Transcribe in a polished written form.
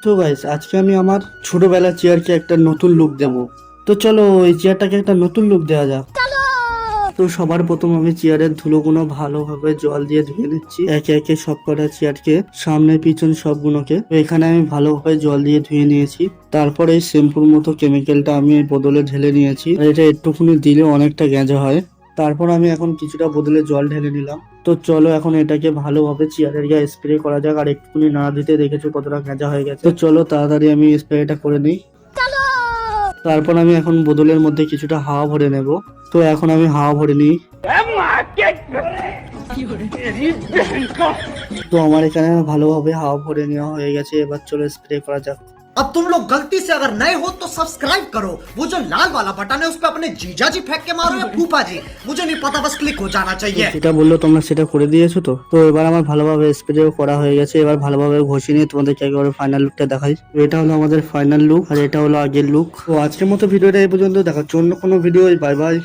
তো গাইস আজকে আমি আমার ছোটবেলার চেয়ারকে একটা নতুন লুক দেবো। তো চলো এই চেয়ারটাকে একটা নতুন লুক দেওয়া যাক। তো সবার প্রথম আমি চেয়ারের ধুলোগুলো ভালোভাবে জল দিয়ে ধুয়ে নিচ্ছি একে একে সব কটা চেয়ারকে, সামনে পিছন সবগুলোকে। তো এখানে আমি ভালোভাবে জল দিয়ে ধুয়ে নিয়েছি। তারপর এই শ্যাম্পুর মতো কেমিক্যালটা আমি এই বোতলে ঢেলে নিয়েছি। আর এটা একটুখানি দিলে অনেকটা গেঁজা হয়। তারপর আমি এখন কিছুটা বোতলে জল ঢেলে নিলাম। তো চলো এখন এটাকে ভালোভাবে চেয়ারের গায়ে স্প্রে করা যাক। আর একটুখানি না দিতে দেখেছো কতটা গেঁজা হয়ে গেছে। তো চলো তাড়াতাড়ি আমি স্প্রেটা করে নিই। তারপর আমি এখন বোতলের মধ্যে কিছুটা হাওয়া ভরে নেব। তো এখন আমি হাওয়া ভরে নিই। তো আমার এখানে ভালোভাবে হাওয়া ভরে নেওয়া হয়ে গেছে। এবার চলো স্প্রে করা যাক। अब तुम लोग गलती से अगर नए हो तो सब्सक्राइब करो, वो जो लाल वाला बटन है उस पर अपने जीजा जी फेंक के मारो या फूफा जी, मुझे नहीं पता, बस क्लिक हो जाना चाहिए। যেটা বললো তোমরা সেটা করে দিয়েছো। তো এবার আমার ভালোভাবে স্প্রেও করা হয়ে গেছে। এবার ভালোভাবে ঘষে নিয়ে তোমাদেরকে একেবারে ফাইনাল লুকটা দেখাই। তো এটা হলো আমাদের ফাইনাল লুক আর এটা হলো আগের লুক। তো আজকের মতো ভিডিওটা এই পর্যন্ত, দেখার জন্য কোনো ভিডিও। Bye bye.